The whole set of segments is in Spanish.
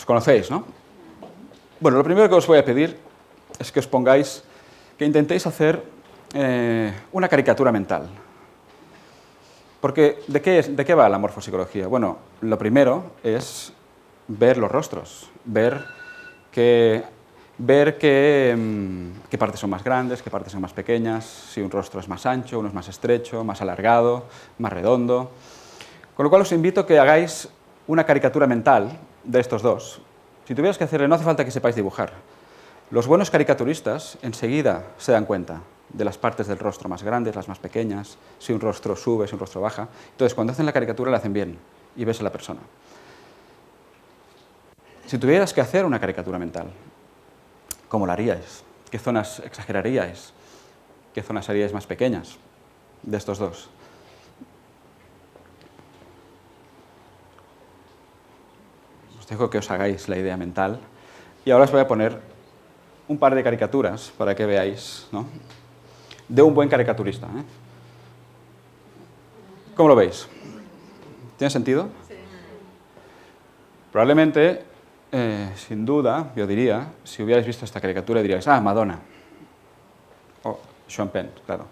Os conocéis, ¿no? Bueno, lo primero que os voy a pedir es que os pongáis, que intentéis hacer una caricatura mental. Porque, ¿de qué va la morfopsicología? Bueno, lo primero es ver los rostros, ver qué partes son más grandes, qué partes son más pequeñas, si un rostro es más ancho, uno es más estrecho, más alargado, más redondo. Con lo cual os invito a que hagáis una caricatura mental de estos dos. Si tuvierais que hacerle, no hace falta que sepáis dibujar. Los buenos caricaturistas enseguida se dan cuenta de las partes del rostro más grandes, las más pequeñas, si un rostro sube, si un rostro baja. Entonces, cuando hacen la caricatura, la hacen bien y ves a la persona. Si tuvieras que hacer una caricatura mental, ¿cómo la haríais? ¿Qué zonas exageraríais? ¿Qué zonas haríais más pequeñas de estos dos? Os dejo que os hagáis la idea mental. Y ahora os voy a poner un par de caricaturas para que veáis, ¿no?, de un buen caricaturista, ¿eh? ¿Cómo lo veis? ¿Tiene sentido? Sí. Probablemente, sin duda, yo diría, si hubierais visto esta caricatura diríais, ah, Madonna. O Sean Penn, claro.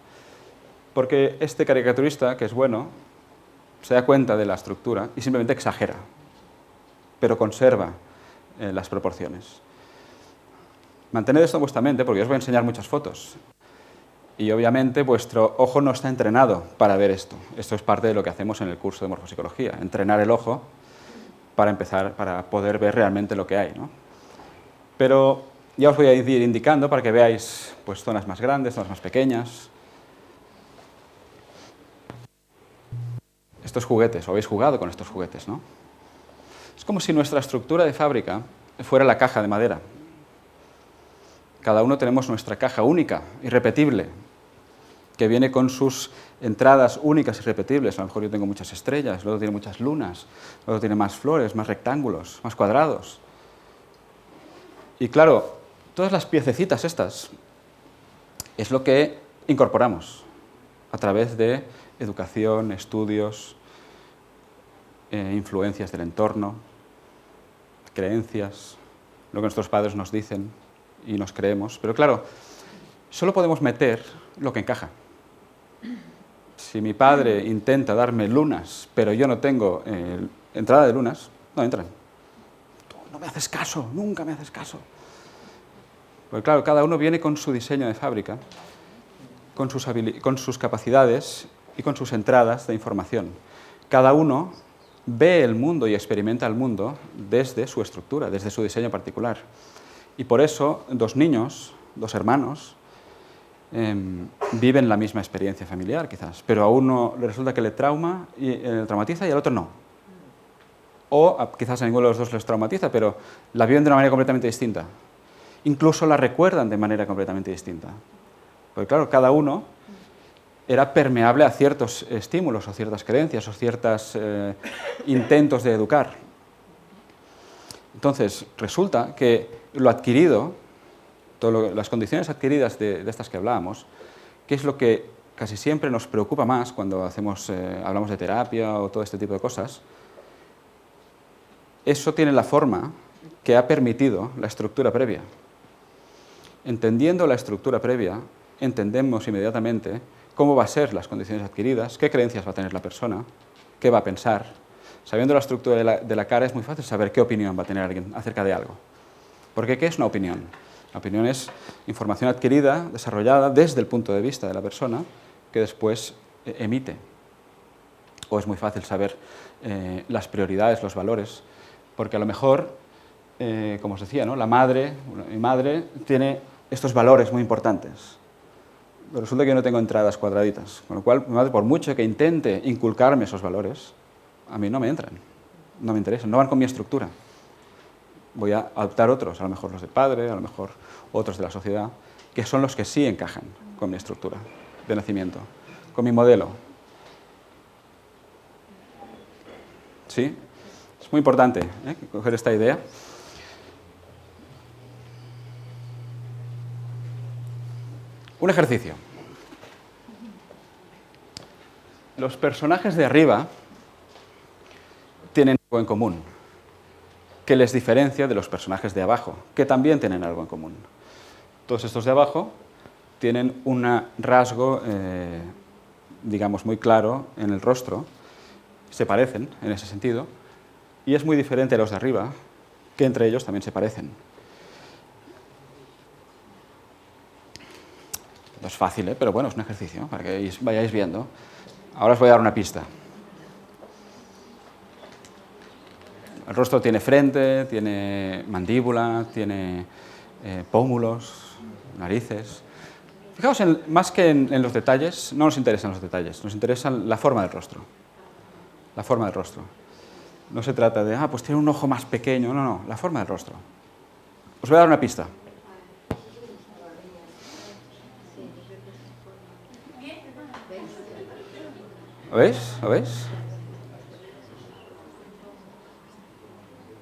Porque este caricaturista, que es bueno, se da cuenta de la estructura y simplemente exagera, pero conserva las proporciones. Mantened esto en vuestra mente porque os voy a enseñar muchas fotos. Y obviamente vuestro ojo no está entrenado para ver esto. Esto es parte de lo que hacemos en el curso de morfopsicología, entrenar el ojo para empezar, para poder ver realmente lo que hay, ¿no? Pero ya os voy a ir indicando para que veáis pues, zonas más grandes, zonas más pequeñas. Estos juguetes, o habéis jugado con estos juguetes, ¿no? Es como si nuestra estructura de fábrica fuera la caja de madera. Cada uno tenemos nuestra caja única, irrepetible, que viene con sus entradas únicas y repetibles. A lo mejor yo tengo muchas estrellas, luego tiene muchas lunas, luego tiene más flores, más rectángulos, más cuadrados. Y claro, todas las piececitas estas es lo que incorporamos a través de educación, estudios, influencias del entorno, creencias, lo que nuestros padres nos dicen y nos creemos. Pero claro, solo podemos meter lo que encaja. Si mi padre intenta darme lunas, pero yo no tengo entrada de lunas, no entran. Tú no me haces caso, nunca me haces caso. Porque claro, cada uno viene con su diseño de fábrica, con sus capacidades y con sus entradas de información. Cada uno ve el mundo y experimenta el mundo desde su estructura, desde su diseño particular. Y por eso dos niños, dos hermanos, viven la misma experiencia familiar, quizás, pero a uno le resulta que le traumatiza y al otro no. O quizás a ninguno de los dos les traumatiza, pero la viven de una manera completamente distinta. Incluso la recuerdan de manera completamente distinta. Porque claro, cada uno era permeable a ciertos estímulos, o ciertas creencias, o ciertos intentos de educar. Entonces, resulta que lo adquirido, las condiciones adquiridas de estas que hablábamos, que es lo que casi siempre nos preocupa más cuando hablamos de terapia o todo este tipo de cosas, eso tiene la forma que ha permitido la estructura previa. Entendiendo la estructura previa, entendemos inmediatamente cómo van a ser las condiciones adquiridas, qué creencias va a tener la persona, qué va a pensar. Sabiendo la estructura de la cara es muy fácil saber qué opinión va a tener alguien acerca de algo. Porque ¿qué es una opinión? La opinión es información adquirida, desarrollada desde el punto de vista de la persona que después emite. O es muy fácil saber las prioridades, los valores, porque a lo mejor, como os decía, ¿no?, mi madre tiene estos valores muy importantes. Pero resulta que yo no tengo entradas cuadraditas, con lo cual mi madre, por mucho que intente inculcarme esos valores, a mí no me entran, no me interesan, no van con mi estructura. Voy a adoptar otros, a lo mejor los del padre, a lo mejor otros de la sociedad, que son los que sí encajan con mi estructura de nacimiento, con mi modelo. ¿Sí? Es muy importante coger esta idea. Un ejercicio. Los personajes de arriba tienen algo en común. que les diferencia de los personajes de abajo, que también tienen algo en común. Todos estos de abajo tienen un rasgo, digamos, muy claro en el rostro, se parecen en ese sentido, y es muy diferente a los de arriba, que entre ellos también se parecen. No es fácil, pero bueno, es un ejercicio para que vayáis viendo. Ahora os voy a dar una pista. El rostro tiene frente, tiene mandíbula, tiene pómulos, narices. Fijaos, más que en los detalles, no nos interesan los detalles, nos interesa la forma del rostro. La forma del rostro. No se trata de, pues tiene un ojo más pequeño, no, la forma del rostro. Os voy a dar una pista. ¿Lo veis? ¿Lo veis?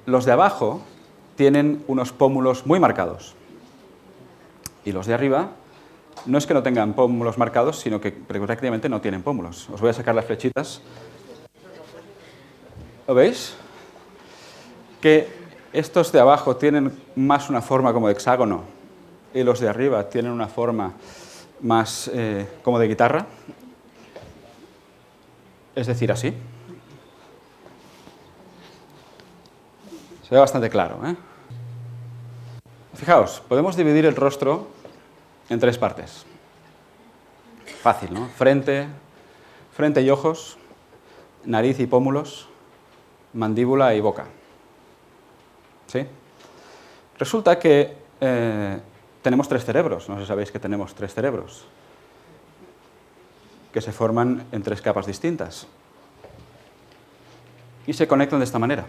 Los de abajo tienen unos pómulos muy marcados. Y los de arriba no es que no tengan pómulos marcados, sino que prácticamente no tienen pómulos. Os voy a sacar las flechitas. ¿Lo veis? Que estos de abajo tienen más una forma como de hexágono y los de arriba tienen una forma más como de guitarra. Es decir, así. Se ve bastante claro, ¿eh? Fijaos, podemos dividir el rostro en tres partes. Fácil, ¿no? Frente y ojos, nariz y pómulos, mandíbula y boca. ¿Sí? Resulta que tenemos tres cerebros. No sé si sabéis que tenemos tres cerebros, que se forman en tres capas distintas. Y se conectan de esta manera.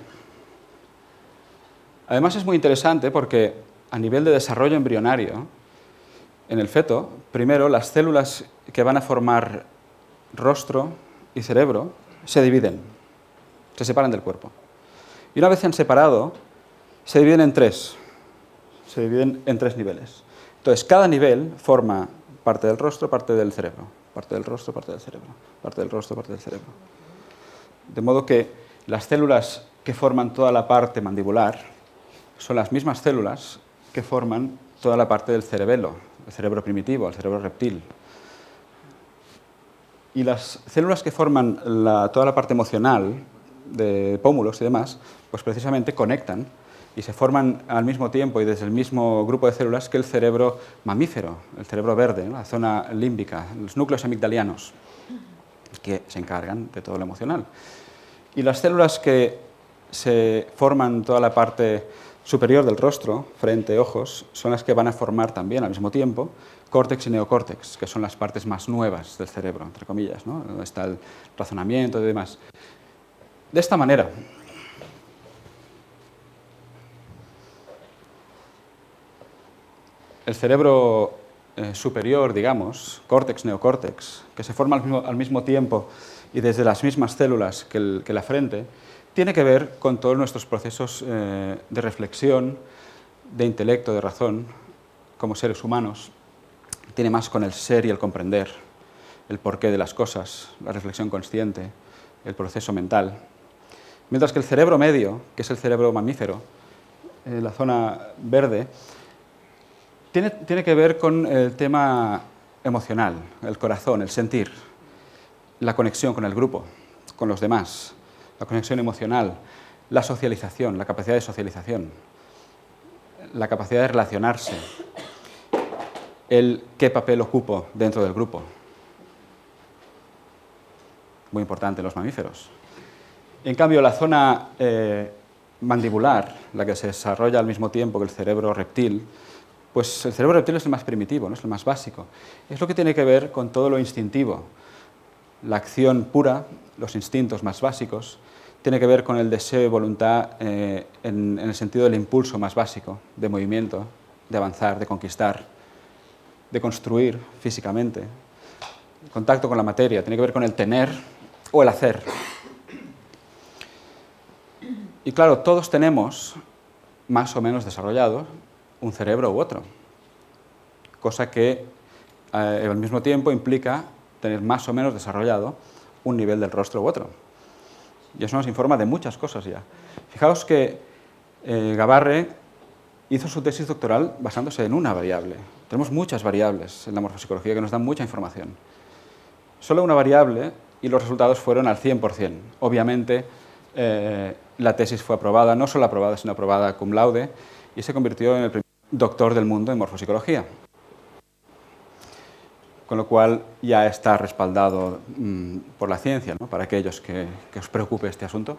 Además es muy interesante porque a nivel de desarrollo embrionario, en el feto, primero las células que van a formar rostro y cerebro se dividen, se separan del cuerpo. Y una vez se han separado, se dividen en tres niveles. Entonces, cada nivel forma parte del rostro, parte del cerebro, parte del rostro, parte del cerebro, parte del rostro, parte del cerebro. De modo que las células que forman toda la parte mandibular son las mismas células que forman toda la parte del cerebelo, el cerebro primitivo, el cerebro reptil. Y las células que forman toda la parte emocional, de pómulos y demás, pues precisamente conectan y se forman al mismo tiempo y desde el mismo grupo de células que el cerebro mamífero, el cerebro verde, ¿no? La zona límbica, los núcleos amigdalianos, que se encargan de todo lo emocional. Y las células que se forman toda la parte superior del rostro, frente, ojos, son las que van a formar también al mismo tiempo córtex y neocórtex, que son las partes más nuevas del cerebro, entre comillas, ¿no? Donde está el razonamiento y demás. De esta manera. El cerebro superior, digamos, córtex, neocórtex, que se forma al mismo tiempo y desde las mismas células que la frente, tiene que ver con todos nuestros procesos de reflexión, de intelecto, de razón, como seres humanos. Tiene más con el ser y el comprender, el porqué de las cosas, la reflexión consciente, el proceso mental. Mientras que el cerebro medio, que es el cerebro mamífero, la zona verde, tiene que ver con el tema emocional, el corazón, el sentir, la conexión con el grupo, con los demás, la conexión emocional, la socialización, la capacidad de socialización, la capacidad de relacionarse, el qué papel ocupo dentro del grupo. Muy importante en los mamíferos. En cambio, la zona mandibular, la que se desarrolla al mismo tiempo que el cerebro reptil, pues el cerebro reptil es el más primitivo, ¿no? Es el más básico. Es lo que tiene que ver con todo lo instintivo. La acción pura, los instintos más básicos, tiene que ver con el deseo y voluntad en el sentido del impulso más básico, de movimiento, de avanzar, de conquistar, de construir físicamente. El contacto con la materia tiene que ver con el tener o el hacer. Y claro, todos tenemos más o menos desarrollado un cerebro u otro, cosa que al mismo tiempo implica tener más o menos desarrollado un nivel del rostro u otro. Y eso nos informa de muchas cosas ya. Fijaos que Gabarre hizo su tesis doctoral basándose en una variable. Tenemos muchas variables en la morfopsicología que nos dan mucha información. Solo una variable y los resultados fueron al 100%. Obviamente, la tesis fue aprobada, no solo aprobada, sino aprobada cum laude, y se convirtió en el primer doctor del mundo en morfopsicología. Con lo cual ya está respaldado por la ciencia, ¿no? Para aquellos que os preocupe este asunto.